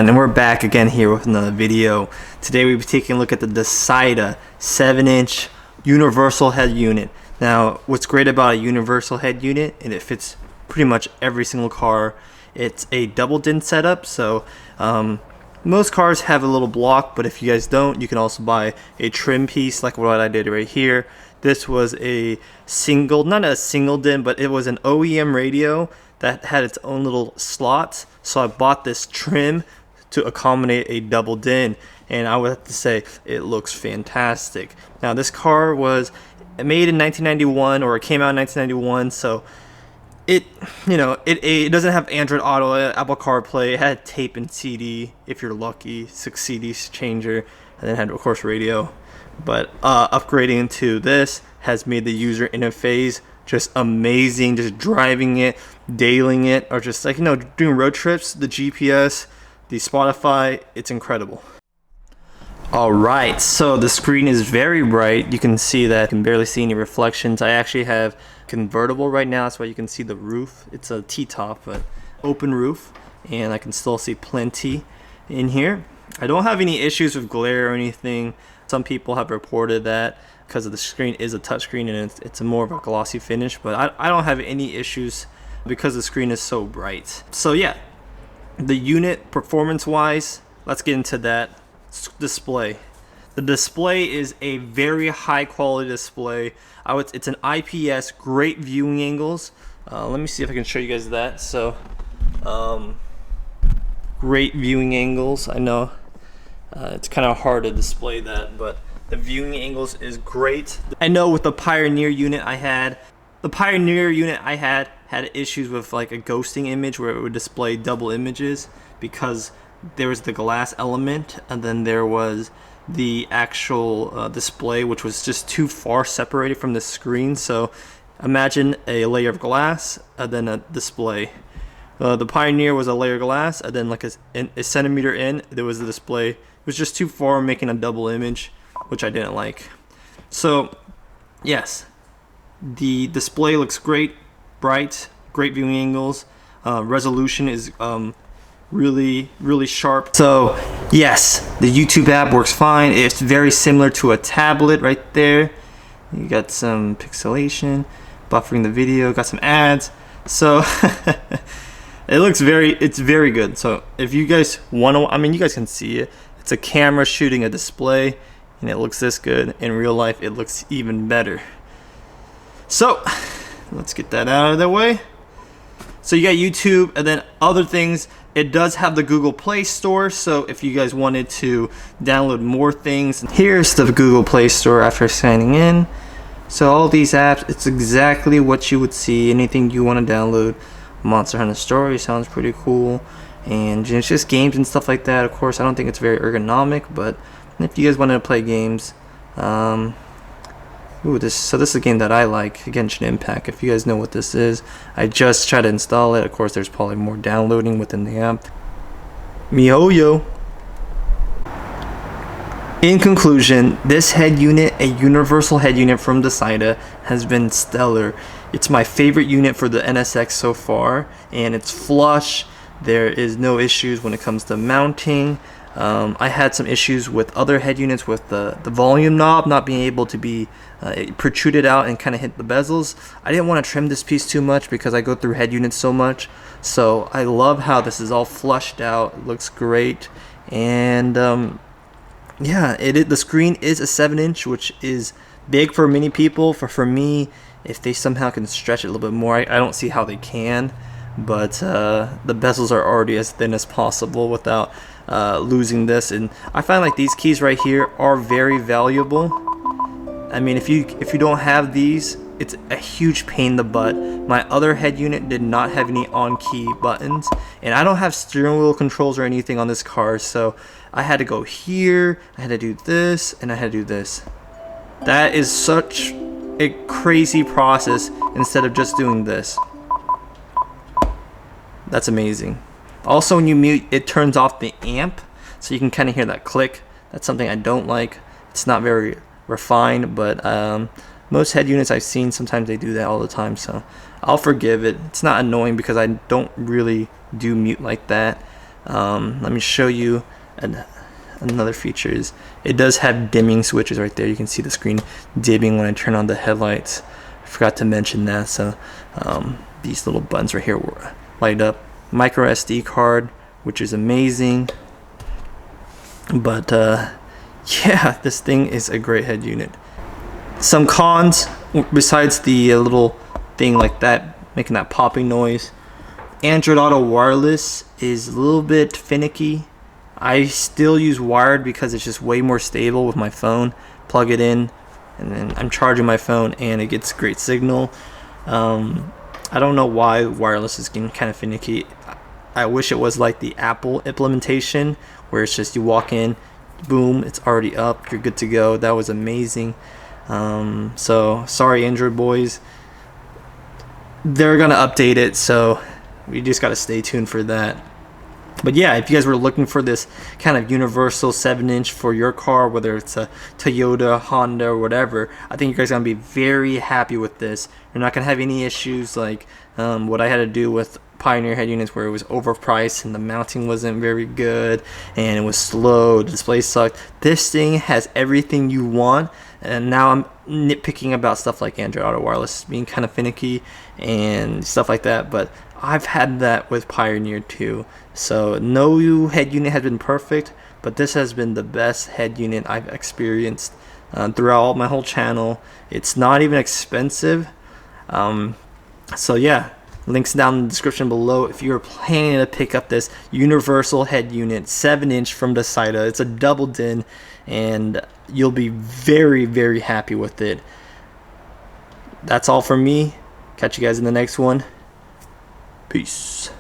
And then we're back again here with another video. Today we'll be taking a look at the Dasaita 7-inch universal head unit. Now, what's great about a universal head unit, and it fits pretty much every single car. It's a double din setup, so most cars have a little block, but if you guys don't, you can also buy a trim piece like what I did right here. This was a single, not a single din, but it was an OEM radio that had its own little slots. So I bought this trim to accommodate a double din, and I would have to say it looks fantastic. Now, this car was made in 1991, or it came out in 1991, so it doesn't have Android Auto, Apple CarPlay. It had tape and CD if you're lucky, 6 CDs changer, and then had, of course, radio. But upgrading to this has made the user interface just amazing. Just driving it, dailing it, or just doing road trips, the GPS, the Spotify, it's incredible. Alright, so the screen is very bright. You can see that. You can barely see any reflections. I actually have convertible right now, that's why you can see the roof. It's a T-top, but open roof, and I can still see plenty in here. I don't have any issues with glare or anything. Some people have reported that because of the screen is a touchscreen and it's a more of a glossy finish, but I don't have any issues because the screen is so bright. So yeah, the unit performance wise, let's get into that. Display. The display is a very high quality display. It's an IPS, great viewing angles. Let me see if I can show you guys that. So great viewing angles. I know it's kind of hard to display that, but the viewing angles is great. I know with the Pioneer unit I had, had issues with like a ghosting image where it would display double images because there was the glass element and then there was the actual display, which was just too far separated from the screen. So imagine a layer of glass and then a display. The Pioneer was a layer of glass and then like a centimeter in there was the display. It was just too far, making a double image, which I didn't like. So yes, the display looks great, bright, great viewing angles. Resolution is really sharp. So yes, the YouTube app works fine. It's very similar to a tablet right there. You got some pixelation, buffering the video, got some ads. So it's very good. So if you guys want to, you guys can see it. It's a camera shooting a display and it looks this good. In real life it looks even better. So let's get that out of the way. So you got YouTube and then other things. It does have the Google Play Store, so if you guys wanted to download more things, here's the Google Play Store after signing in. So all these apps, it's exactly what you would see. Anything you want to download. Monster Hunter Story sounds pretty cool, and it's just games and stuff like that. Of course, I don't think it's very ergonomic, but if you guys wanted to play games, this is a game that I like, Genshin Impact. If you guys know what this is, I just tried to install it. Of course, there's probably more downloading within the app. MiHoYo. In conclusion, this head unit, a universal head unit from Dasaita, has been stellar. It's my favorite unit for the NSX so far, and it's flush. There is no issues when it comes to mounting. I had some issues with other head units with the volume knob not being able to be it protruded out and kind of hit the bezels. I didn't want to trim this piece too much because I go through head units so much. So I love how this is all flushed out. It looks great. And yeah, the screen is a 7-inch, which is big for many people. For me, if they somehow can stretch it a little bit more, I don't see how they can. But the bezels are already as thin as possible without losing this, and I find like these keys right here are very valuable. If you don't have these, it's a huge pain in the butt. My other head unit did not have any on-key buttons, and I don't have steering wheel controls or anything on this car, so I had to go here, I had to do this, and I had to do this. That is such a crazy process instead of just doing this. That's amazing. Also, when you mute, it turns off the amp, so you can kind of hear that click. That's something I don't like. It's not very refined, but most head units I've seen, sometimes they do that all the time, so I'll forgive it. It's not annoying because I don't really do mute like that. Let me show you another feature is it does have dimming switches right there. You can see the screen dimming when I turn on the headlights. I forgot to mention that. So these little buttons right here will light up. Micro SD card, which is amazing. But yeah, this thing is a great head unit. Some cons, besides the little thing like that making that popping noise, Android Auto Wireless is a little bit finicky. I still use wired because it's just way more stable with my phone. Plug it in and then I'm charging my phone and it gets great signal. I don't know why wireless is getting kind of finicky. I wish it was like the Apple implementation where it's just you walk in, boom, it's already up, you're good to go. That was amazing. So sorry Android boys, they're gonna update it, so we just gotta stay tuned for that. But yeah, if you guys were looking for this kind of universal 7-inch for your car, whether it's a Toyota, Honda, or whatever, I think you guys are going to be very happy with this. You're not going to have any issues like what I had to do with Pioneer head units where it was overpriced and the mounting wasn't very good and it was slow, the display sucked. This thing has everything you want, and now I'm nitpicking about stuff like Android Auto Wireless being kind of finicky and stuff like that, but I've had that with Pioneer too. So no head unit has been perfect, but this has been the best head unit I've experienced throughout my whole channel. It's not even expensive. So yeah, links down in the description below if you're planning to pick up this universal head unit 7-inch from Dasaita. It's a double din and you'll be very, very happy with it. That's all from me. Catch you guys in the next one. Peace.